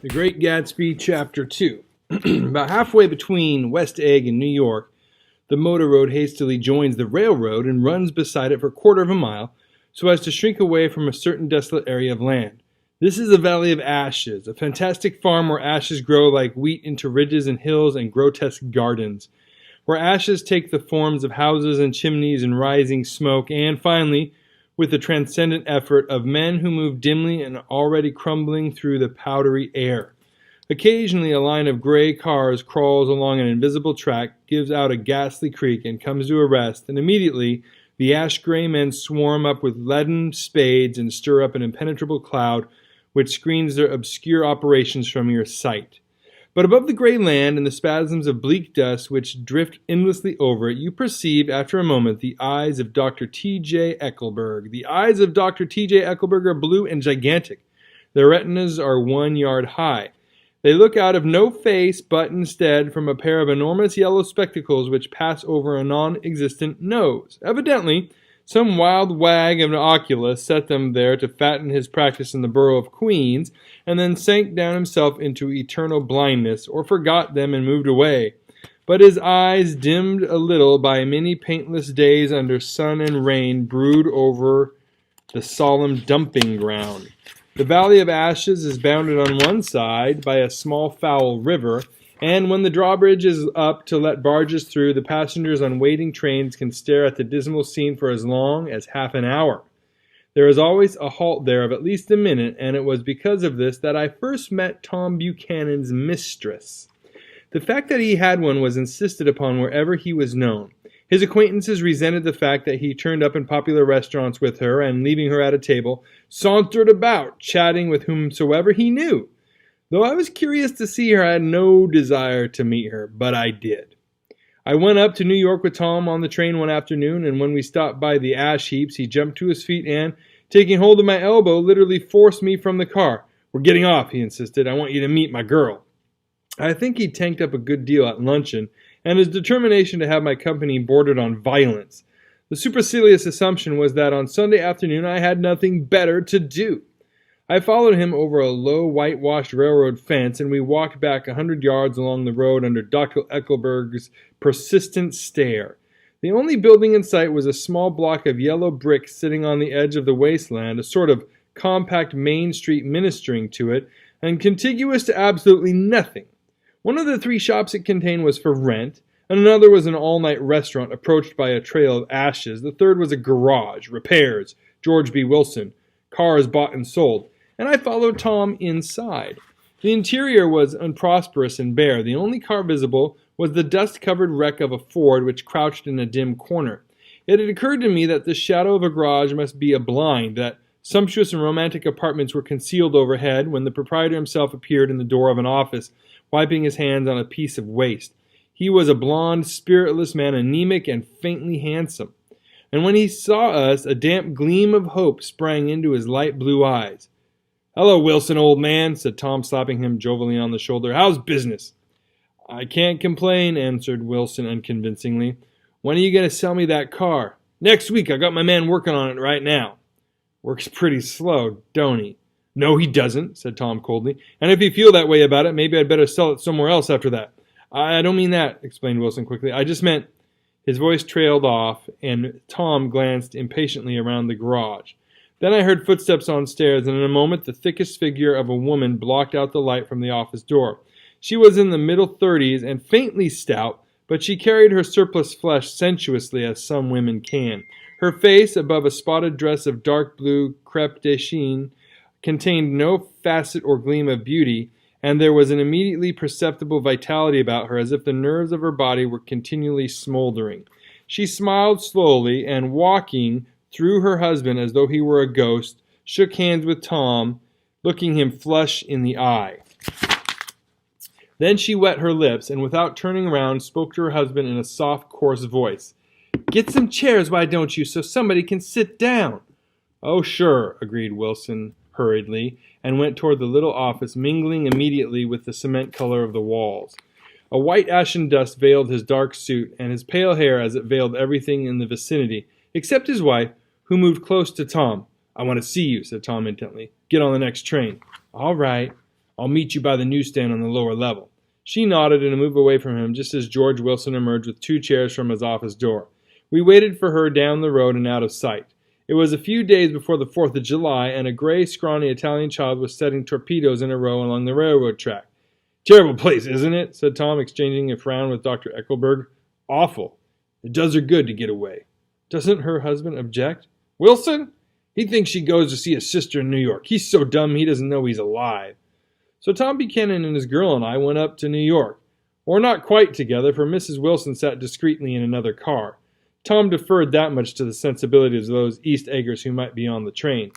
The Great Gatsby, Chapter 2. About halfway between West Egg and New York, the motor road hastily joins the railroad and runs beside it for a quarter of a mile so as to shrink away from a certain desolate area of land. This is the Valley of Ashes, a fantastic farm where ashes grow like wheat into ridges and hills and grotesque gardens, where ashes take the forms of houses and chimneys and rising smoke, and finally, with the transcendent effort of men who move dimly and already crumbling through the powdery air. Occasionally a line of gray cars crawls along an invisible track, gives out a ghastly creak, and comes to a rest, and immediately the ash-gray men swarm up with leaden spades and stir up an impenetrable cloud which screens their obscure operations from your sight. But above the gray land and the spasms of bleak dust which drift endlessly over it, you perceive, after a moment, the eyes of Dr Tj Eckleburg. The eyes of Dr Tj Eckleburg are blue and gigantic. Their retinas are 1 yard high. They look out of no face, but instead from a pair of enormous yellow spectacles which pass over a non-existent nose. Evidently, some wild wag of an oculist set them there to fatten his practice in the borough of Queens, and then sank down himself into eternal blindness, or forgot them and moved away. But his eyes, dimmed a little by many paintless days under sun and rain, brood over the solemn dumping ground. The Valley of Ashes is bounded on one side by a small foul river, and when the drawbridge is up to let barges through, the passengers on waiting trains can stare at the dismal scene for as long as half an hour. There is always a halt there of at least a minute, and it was because of this that I first met Tom Buchanan's mistress. The fact that he had one was insisted upon wherever he was known. His acquaintances resented the fact that he turned up in popular restaurants with her, and leaving her at a table, sauntered about, chatting with whomsoever he knew. Though I was curious to see her, I had no desire to meet her, but I did. I went up to New York with Tom on the train one afternoon, and when we stopped by the ash heaps, he jumped to his feet and, taking hold of my elbow, literally forced me from the car. "We're getting off," he insisted. "I want you to meet my girl." I think he tanked up a good deal at luncheon, and his determination to have my company bordered on violence. The supercilious assumption was that on Sunday afternoon I had nothing better to do. I followed him over a low, whitewashed railroad fence, and we walked back 100 yards along the road under Dr. Eckleburg's persistent stare. The only building in sight was a small block of yellow brick sitting on the edge of the wasteland, a sort of compact main street ministering to it, and contiguous to absolutely nothing. One of the 3 shops it contained was for rent, and another was an all-night restaurant approached by a trail of ashes. The third was a garage, repairs, George B. Wilson, cars bought and sold, and I followed Tom inside. The interior was unprosperous and bare. The only car visible was the dust-covered wreck of a Ford which crouched in a dim corner. It had occurred to me that the shadow of a garage must be a blind, that sumptuous and romantic apartments were concealed overhead, when the proprietor himself appeared in the door of an office, wiping his hands on a piece of waste. He was a blond, spiritless man, anemic and faintly handsome. And when he saw us, a damp gleam of hope sprang into his light blue eyes. "Hello, Wilson, old man," said Tom, slapping him jovially on the shoulder. "How's business?" "I can't complain," answered Wilson unconvincingly. "When are you going to sell me that car?" "Next week. I got my man working on it right now." "Works pretty slow, don't he?" "No, he doesn't," said Tom coldly. "And if you feel that way about it, maybe I'd better sell it somewhere else after that." "I don't mean that," explained Wilson quickly. "I just meant—" His voice trailed off, and Tom glanced impatiently around the garage. Then I heard footsteps on stairs, and in a moment the thickest figure of a woman blocked out the light from the office door. She was in the middle 30s and faintly stout, but she carried her surplus flesh sensuously, as some women can. Her face, above a spotted dress of dark blue crêpe de chine, contained no facet or gleam of beauty, and there was an immediately perceptible vitality about her, as if the nerves of her body were continually smoldering. She smiled slowly, and walking through her husband as though he were a ghost, shook hands with Tom, looking him flush in the eye. Then she wet her lips, and without turning around, spoke to her husband in a soft, coarse voice. "Get some chairs, why don't you, so somebody can sit down?" "Oh, sure," agreed Wilson hurriedly, and went toward the little office, mingling immediately with the cement color of the walls. A white ashen dust veiled his dark suit, and his pale hair as it veiled everything in the vicinity, except his wife, who moved close to Tom. "I want to see you," said Tom intently. "Get on the next train." "All right." I'll meet you by the newsstand on the lower level." She nodded and moved away from him just as George Wilson emerged with 2 chairs from his office door. We waited for her down the road and out of sight. It was a few days before the 4th of July, and a gray, scrawny Italian child was setting torpedoes in a row along the railroad track. "Terrible place, isn't it?" said Tom, exchanging a frown with Dr. Eckleburg. "Awful. It does her good to get away." "Doesn't her husband object?" "Wilson? He thinks she goes to see his sister in New York. He's so dumb he doesn't know he's alive." So Tom Buchanan and his girl and I went up to New York. Or not quite together, for Mrs. Wilson sat discreetly in another car. Tom deferred that much to the sensibilities of those East Eggers who might be on the train.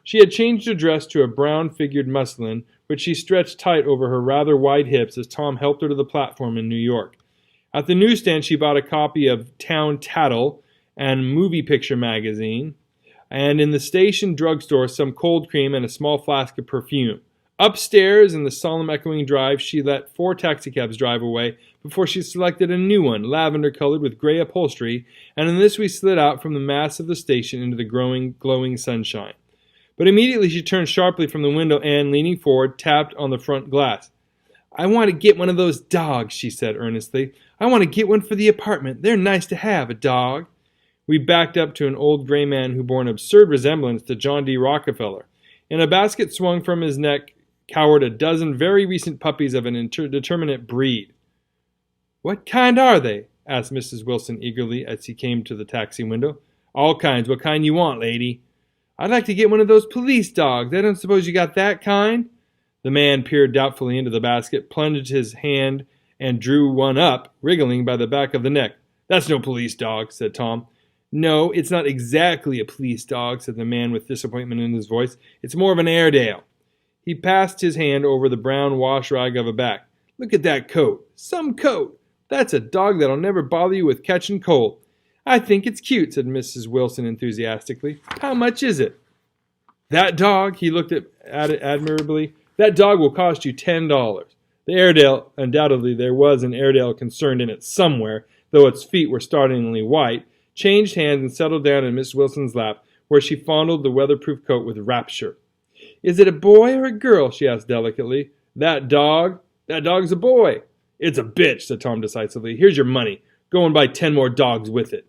She had changed her dress to a brown-figured muslin, which she stretched tight over her rather wide hips as Tom helped her to the platform in New York. At the newsstand, she bought a copy of Town Tattle and Movie Picture magazine, and in the station drugstore some cold cream and a small flask of perfume. Upstairs, in the solemn echoing drive, she let 4 taxicabs drive away before she selected a new one, lavender-colored with gray upholstery, and in this we slid out from the mass of the station into the glowing sunshine. But immediately she turned sharply from the window and, leaning forward, tapped on the front glass. "I want to get one of those dogs," she said earnestly. "I want to get one for the apartment. They're nice to have, a dog." We backed up to an old gray man who bore an absurd resemblance to John D. Rockefeller. In a basket swung from his neck cowered a dozen very recent puppies of an indeterminate breed. "What kind are they?" asked Mrs. Wilson eagerly as he came to the taxi window. "All kinds. What kind you want, lady?" "I'd like to get one of those police dogs. I don't suppose you got that kind?" The man peered doubtfully into the basket, plunged his hand, and drew one up, wriggling by the back of the neck. "That's no police dog," said Tom. "No, it's not exactly a police dog," said the man with disappointment in his voice. "It's more of an Airedale." He passed his hand over the brown wash rag of a back. "Look at that coat. Some coat. That's a dog that'll never bother you with catching cold." "I think it's cute," said Mrs. Wilson enthusiastically. "How much is it?" "That dog," he looked at it admirably, "that dog will cost you $10. The Airedale, undoubtedly there was an Airedale concerned in it somewhere, though its feet were startlingly white, changed hands and settled down in Miss Wilson's lap, where she fondled the weatherproof coat with rapture. "Is it a boy or a girl?" she asked delicately. That dog's a boy." "It's a bitch," said Tom decisively. "Here's your money. Go and buy 10 more dogs with it."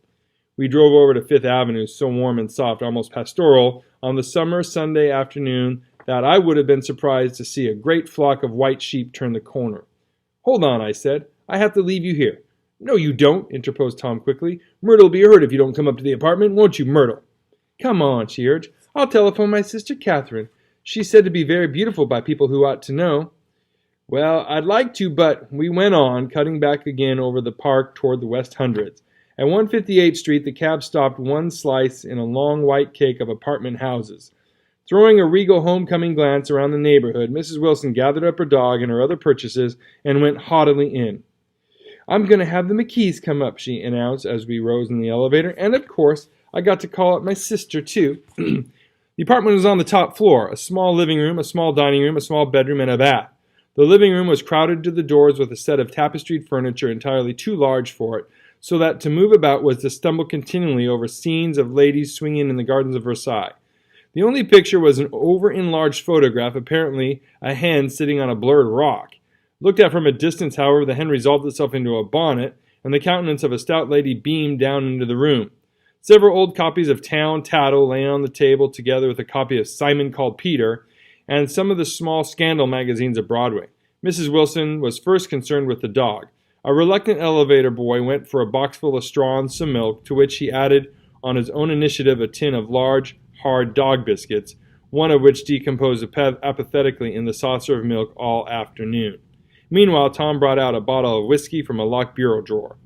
We drove over to Fifth Avenue, so warm and soft, almost pastoral, on the summer Sunday afternoon that I would have been surprised to see a great flock of white sheep turn the corner. "Hold on," I said. "I have to leave you here." "No, you don't," interposed Tom quickly. "Myrtle'll be hurt if you don't come up to the apartment, won't you, Myrtle?" "Come on," she urged. "I'll telephone my sister Catherine. She's said to be very beautiful by people who ought to know." "Well, I'd like to, but—" We went on, cutting back again over the park toward the West Hundreds. At 158th Street, the cab stopped one slice in a long white cake of apartment houses. Throwing a regal homecoming glance around the neighborhood, Mrs. Wilson gathered up her dog and her other purchases and went haughtily in. "I'm going to have the McKees come up," she announced as we rose in the elevator, "and of course, I got to call up my sister, too." The apartment was on the top floor, a small living room, a small dining room, a small bedroom, and a bath. The living room was crowded to the doors with a set of tapestried furniture entirely too large for it, so that to move about was to stumble continually over scenes of ladies swinging in the gardens of Versailles. The only picture was an over-enlarged photograph, apparently a hen sitting on a blurred rock. Looked at from a distance, however, the hen resolved itself into a bonnet, and the countenance of a stout lady beamed down into the room. Several old copies of Town Tattle lay on the table, together with a copy of Simon Called Peter, and some of the small scandal magazines of Broadway. Mrs. Wilson was first concerned with the dog. A reluctant elevator boy went for a boxful of straw and some milk, to which he added, on his own initiative, a tin of large, hard dog biscuits, one of which decomposed apathetically in the saucer of milk all afternoon. Meanwhile, Tom brought out a bottle of whiskey from a locked bureau drawer.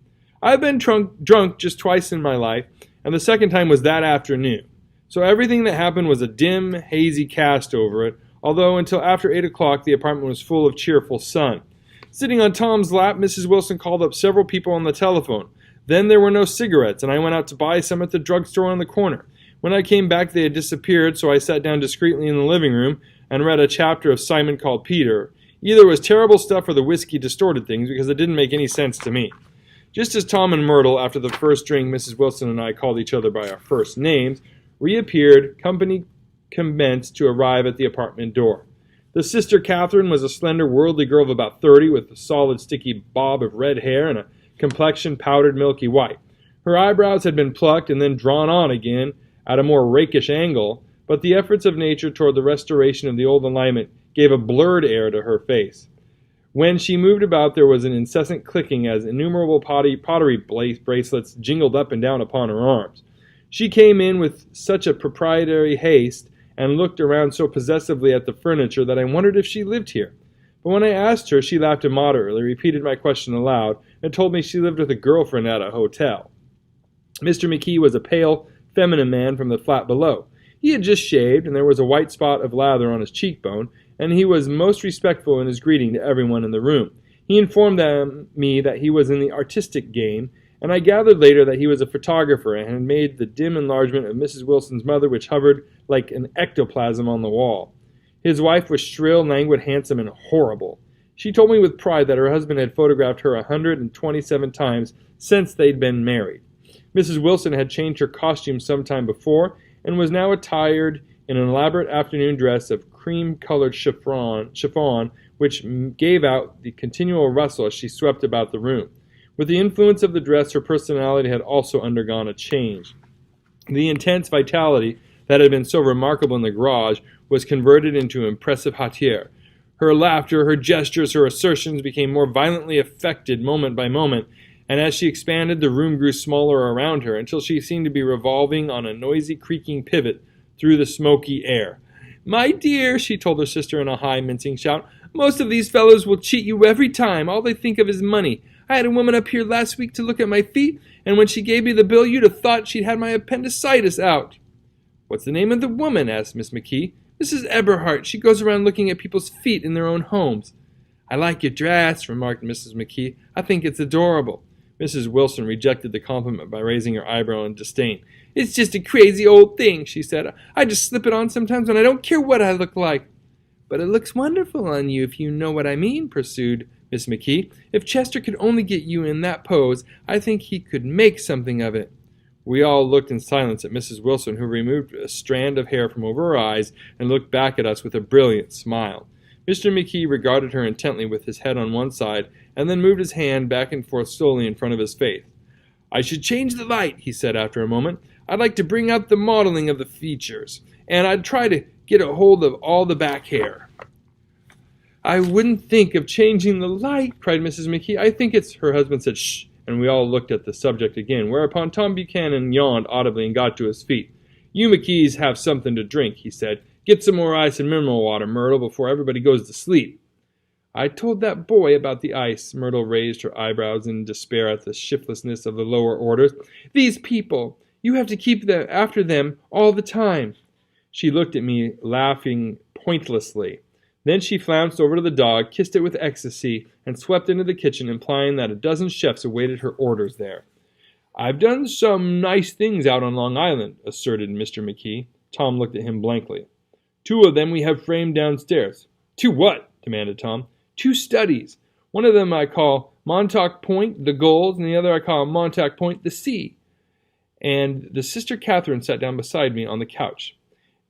"I've been drunk just twice in my life, and the second time was that afternoon. So everything that happened was a dim, hazy cast over it, although until after 8 o'clock the apartment was full of cheerful sun. Sitting on Tom's lap, Mrs. Wilson called up several people on the telephone. Then there were no cigarettes, and I went out to buy some at the drugstore on the corner. When I came back they had disappeared, so I sat down discreetly in the living room and read a chapter of Simon Called Peter. Either it was terrible stuff or the whiskey distorted things, because it didn't make any sense to me." Just as Tom and Myrtle, after the first drink Mrs. Wilson and I called each other by our first names, reappeared, company commenced to arrive at the apartment door. The sister Catherine was a slender, worldly girl of about 30 with a solid, sticky bob of red hair and a complexion powdered milky white. Her eyebrows had been plucked and then drawn on again at a more rakish angle, but the efforts of nature toward the restoration of the old alignment gave a blurred air to her face. When she moved about, there was an incessant clicking as innumerable pottery bracelets jingled up and down upon her arms. She came in with such a proprietary haste and looked around so possessively at the furniture that I wondered if she lived here. But when I asked her, she laughed immoderately, repeated my question aloud, and told me she lived with a girlfriend at a hotel. Mr. McKee was a pale, feminine man from the flat below. He had just shaved, and there was a white spot of lather on his cheekbone, and he was most respectful in his greeting to everyone in the room. He informed me that he was in the artistic game, and I gathered later that he was a photographer and had made the dim enlargement of Mrs. Wilson's mother which hovered like an ectoplasm on the wall. His wife was shrill, languid, handsome, and horrible. She told me with pride that her husband had photographed her 127 times since they'd been married. Mrs. Wilson had changed her costume some time before, and was now attired in an elaborate afternoon dress of cream-colored chiffon, which gave out the continual rustle as she swept about the room. With the influence of the dress, her personality had also undergone a change. The intense vitality that had been so remarkable in the garage was converted into impressive hauteur. Her laughter, her gestures, her assertions became more violently affected moment by moment, and as she expanded, the room grew smaller around her until she seemed to be revolving on a noisy, creaking pivot through the smoky air. "My dear," she told her sister in a high, mincing shout, "most of these fellows will cheat you every time. All they think of is money. I had a woman up here last week to look at my feet, and when she gave me the bill, you'd have thought she'd had my appendicitis out." "What's the name of the woman?" asked Miss McKee. "Mrs. Eberhardt. She goes around looking at people's feet in their own homes." "I like your dress," remarked Mrs. McKee. "I think it's adorable." Mrs. Wilson rejected the compliment by raising her eyebrow in disdain. "It's just a crazy old thing," she said. "I just slip it on sometimes when I don't care what I look like." "But it looks wonderful on you, if you know what I mean," pursued Miss McKee. "If Chester could only get you in that pose, I think he could make something of it." We all looked in silence at Mrs. Wilson, who removed a strand of hair from over her eyes and looked back at us with a brilliant smile. Mr. McKee regarded her intently with his head on one side, and then moved his hand back and forth slowly in front of his face. "I should change the light," he said after a moment. "I'd like to bring out the modeling of the features, and I'd try to get a hold of all the back hair." "I wouldn't think of changing the light," cried Mrs. McKee. "I think it's—" Her husband said, "Shh," and we all looked at the subject again, whereupon Tom Buchanan yawned audibly and got to his feet. "You McKees have something to drink," he said. "Get some more ice and mineral water, Myrtle, before everybody goes to sleep." "I told that boy about the ice." Myrtle raised her eyebrows in despair at the shiftlessness of the lower orders. "These people, you have to keep after them all the time." She looked at me, laughing pointlessly. Then she flounced over to the dog, kissed it with ecstasy, and swept into the kitchen, implying that a dozen chefs awaited her orders there. "I've done some nice things out on Long Island," asserted Mr. McKee. Tom looked at him blankly. "Two of them we have framed downstairs." "Two what?" demanded Tom. "Two studies. One of them I call Montauk Point, the Gulls, and the other I call Montauk Point, the Sea." And the sister Catherine sat down beside me on the couch.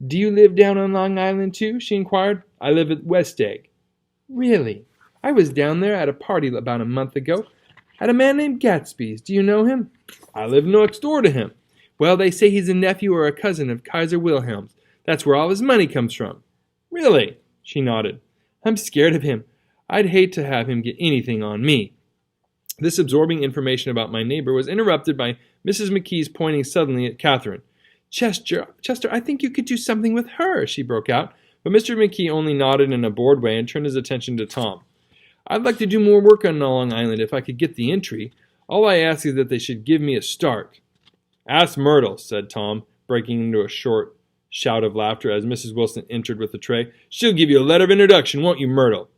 "Do you live down on Long Island too?" she inquired. "I live at West Egg." "Really? I was down there at a party about a month ago. At a man named Gatsby's. Do you know him?" "I live next door to him." "Well, they say he's a nephew or a cousin of Kaiser Wilhelm's. That's where all his money comes from." "Really?" She nodded. "I'm scared of him. I'd hate to have him get anything on me." This absorbing information about my neighbor was interrupted by Mrs. McKee's pointing suddenly at Catherine. Chester, I think you could do something with her," she broke out. But Mr. McKee only nodded in a bored way and turned his attention to Tom. "I'd like to do more work on Long Island if I could get the entry. All I ask is that they should give me a start." "Ask Myrtle," said Tom, breaking into a short shout of laughter as Mrs. Wilson entered with the tray. "She'll give you a letter of introduction, won't you, Myrtle?"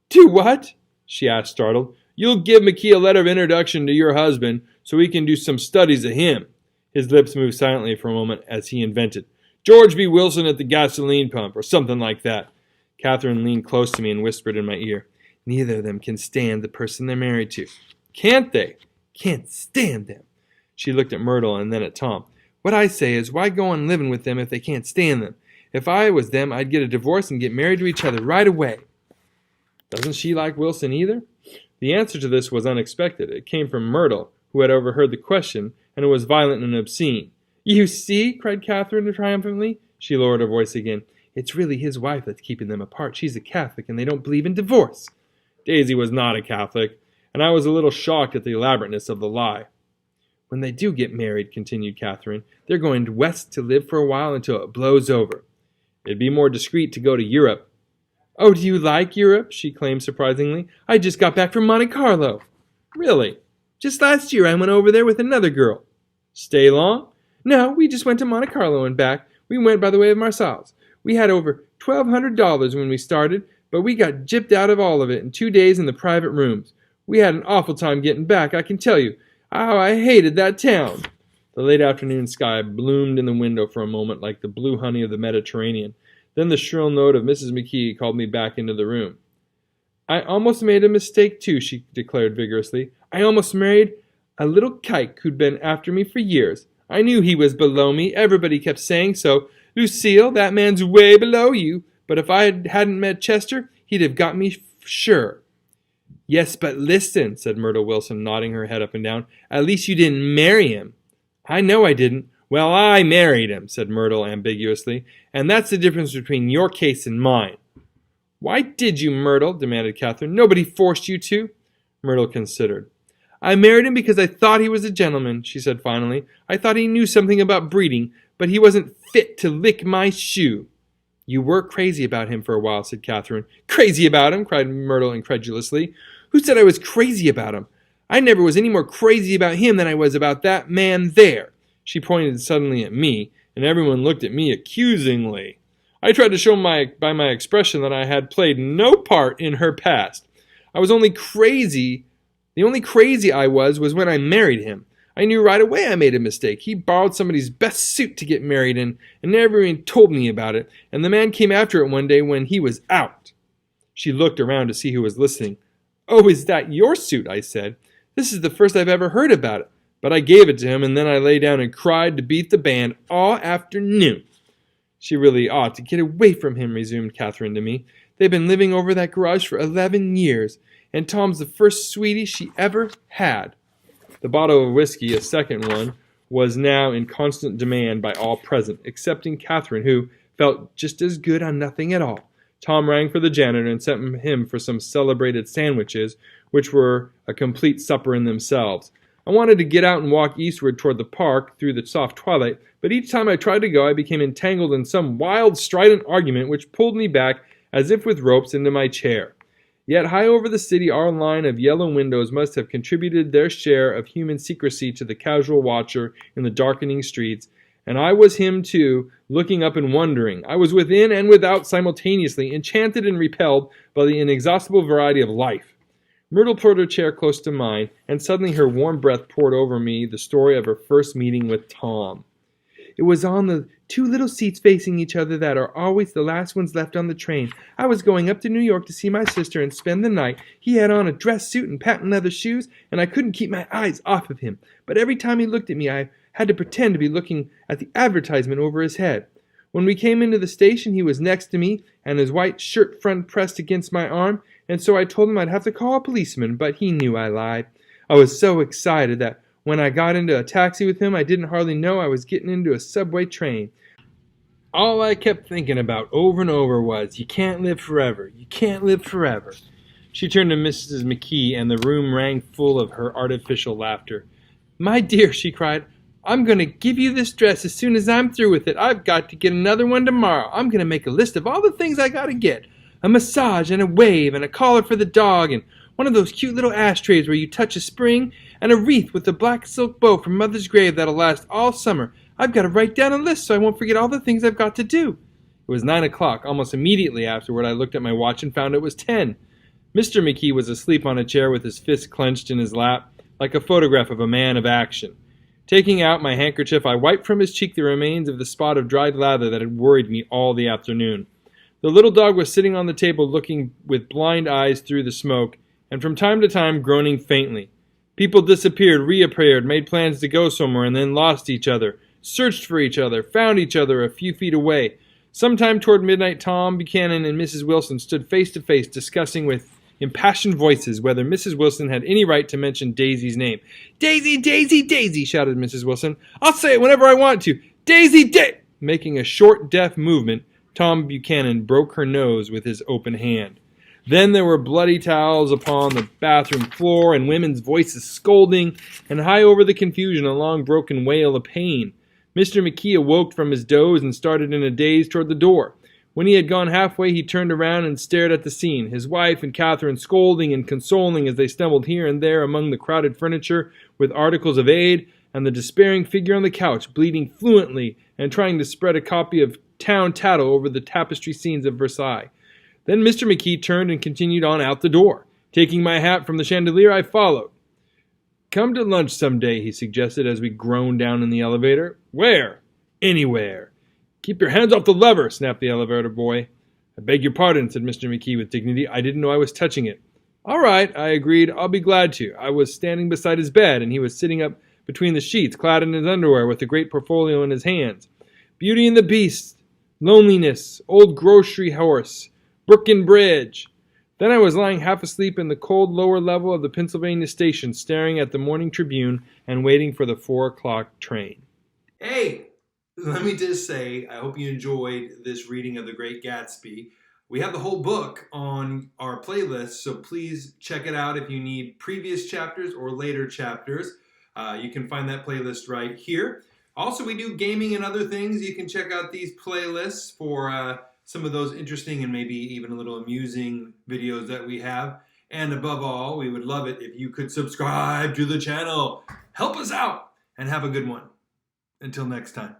"Do what?" she asked, startled. "You'll give McKee a letter of introduction to your husband so he can do some studies of him." His lips moved silently for a moment as he invented, "George B. Wilson at the gasoline pump," or something like that. Catherine leaned close to me and whispered in my ear, "Neither of them can stand the person they're married to." "Can't they?" "Can't stand them." She looked at Myrtle and then at Tom. "What I say is, why go on living with them if they can't stand them? If I was them, I'd get a divorce and get married to each other right away." "Doesn't she like Wilson either?" The answer to this was unexpected. It came from Myrtle, who had overheard the question, and it was violent and obscene. "You see," cried Catherine triumphantly. She lowered her voice again. "It's really his wife that's keeping them apart. She's a Catholic, and they don't believe in divorce." Daisy was not a Catholic, and I was a little shocked at the elaborateness of the lie. "When they do get married," continued Catherine, "they're going west to live for a while until it blows over. It'd be more discreet to go to Europe." "Oh, do you like Europe?" she claimed surprisingly. "I just got back from Monte Carlo." "Really? Just last year I went over there with another girl." "Stay long?" "No, we just went to Monte Carlo and back. We went by the way of Marseilles. We had over $1,200 when we started, but we got gypped out of all of it in 2 days in the private rooms. We had an awful time getting back, I can tell you. Oh, I hated that town." The late afternoon sky bloomed in the window for a moment like the blue honey of the Mediterranean. Then the shrill note of Mrs. McKee called me back into the room. "I almost made a mistake, too," she declared vigorously. "I almost married a little kike who'd been after me for years. I knew he was below me. Everybody kept saying so. 'Lucille, that man's way below you.' But if I hadn't met Chester, he'd have got me sure." "Yes, but listen," said Myrtle Wilson, nodding her head up and down. "At least you didn't marry him." "I know I didn't." "Well, I married him," said Myrtle ambiguously, "and that's the difference between your case and mine." "Why did you, Myrtle?" demanded Catherine. "Nobody forced you to." Myrtle considered. "I married him because I thought he was a gentleman," she said finally. "I thought he knew something about breeding, but he wasn't fit to lick my shoe." "You were crazy about him for a while," said Catherine. "Crazy about him?" cried Myrtle incredulously. "Who said I was crazy about him? I never was any more crazy about him than I was about that man there." She pointed suddenly at me, and everyone looked at me accusingly. I tried to show by my expression that I had played no part in her past. I was only crazy. The only crazy I was when I married him. I knew right away I made a mistake. He borrowed somebody's best suit to get married in, and never even told me about it, and the man came after it one day when he was out. She looked around to see who was listening. "Oh, is that your suit?" I said. "This is the first I've ever heard about it." But I gave it to him, and then I lay down and cried to beat the band all afternoon. "She really ought to get away from him," resumed Catherine to me. "They've been living over that garage for 11 years, and Tom's the first sweetie she ever had." The bottle of whiskey, a second one, was now in constant demand by all present, excepting Catherine, who felt just as good on nothing at all. Tom rang for the janitor and sent him for some celebrated sandwiches, which were a complete supper in themselves. I wanted to get out and walk eastward toward the park through the soft twilight, but each time I tried to go, I became entangled in some wild, strident argument which pulled me back, as if with ropes, into my chair. Yet high over the city our line of yellow windows must have contributed their share of human secrecy to the casual watcher in the darkening streets, and I was him too, looking up and wondering. I was within and without simultaneously, enchanted and repelled by the inexhaustible variety of life. Myrtle pulled her chair close to mine, and suddenly her warm breath poured over me the story of her first meeting with Tom. "It was on the 2 little seats facing each other that are always the last ones left on the train. I was going up to New York to see my sister and spend the night. He had on a dress suit and patent leather shoes, and I couldn't keep my eyes off of him. But every time he looked at me, I had to pretend to be looking at the advertisement over his head. When we came into the station, he was next to me, and his white shirt front pressed against my arm, and so I told him I'd have to call a policeman, but he knew I lied. I was so excited that when I got into a taxi with him, I didn't hardly know I was getting into a subway train. All I kept thinking about over and over was, you can't live forever, you can't live forever." She turned to Mrs. McKee, and the room rang full of her artificial laughter. "My dear," she cried, "I'm going to give you this dress as soon as I'm through with it. I've got to get another one tomorrow. I'm going to make a list of all the things I got to get. A massage and a wave and a collar for the dog and one of those cute little ashtrays where you touch a spring and a wreath with a black silk bow from Mother's grave that'll last all summer. I've got to write down a list so I won't forget all the things I've got to do." It was 9 o'clock. Almost immediately afterward, I looked at my watch and found it was 10. Mr. McKee was asleep on a chair with his fist clenched in his lap, like a photograph of a man of action. Taking out my handkerchief, I wiped from his cheek the remains of the spot of dried lather that had worried me all the afternoon. The little dog was sitting on the table looking with blind eyes through the smoke, and from time to time groaning faintly. People disappeared, reappeared, made plans to go somewhere, and then lost each other, searched for each other, found each other a few feet away. Sometime toward midnight, Tom Buchanan and Mrs. Wilson stood face to face, discussing with impassioned voices whether Mrs. Wilson had any right to mention Daisy's name. "Daisy, Daisy, Daisy," shouted Mrs. Wilson. "I'll say it whenever I want to. Daisy, Making a short, deft movement, Tom Buchanan broke her nose with his open hand. Then there were bloody towels upon the bathroom floor, and women's voices scolding, and high over the confusion a long broken wail of pain. Mr. McKee awoke from his doze and started in a daze toward the door. When he had gone halfway, he turned around and stared at the scene, his wife and Catherine scolding and consoling as they stumbled here and there among the crowded furniture with articles of aid, and the despairing figure on the couch, bleeding fluently and trying to spread a copy of Town Tattle over the tapestry scenes of Versailles. Then Mr. McKee turned and continued on out the door. Taking my hat from the chandelier, I followed. "Come to lunch some day," he suggested as we groaned down in the elevator. "Where?" "Anywhere." "Keep your hands off the lever," snapped the elevator boy. "I beg your pardon," said Mr. McKee with dignity. "I didn't know I was touching it." "All right," I agreed. "I'll be glad to." I was standing beside his bed, and he was sitting up between the sheets, clad in his underwear, with a great portfolio in his hands. "Beauty and the Beast," "Loneliness," "Old Grocery Horse," "Brooklyn Bridge." Then I was lying half asleep in the cold lower level of the Pennsylvania station, staring at the Morning Tribune and waiting for the 4 o'clock train. Hey, let me just say, I hope you enjoyed this reading of The Great Gatsby. We have the whole book on our playlist, so please check it out if you need previous chapters or later chapters. You can find that playlist right here. Also, we do gaming and other things. You can check out these playlists for some of those interesting and maybe even a little amusing videos that we have. And above all, we would love it if you could subscribe to the channel. Help us out and have a good one. Until next time.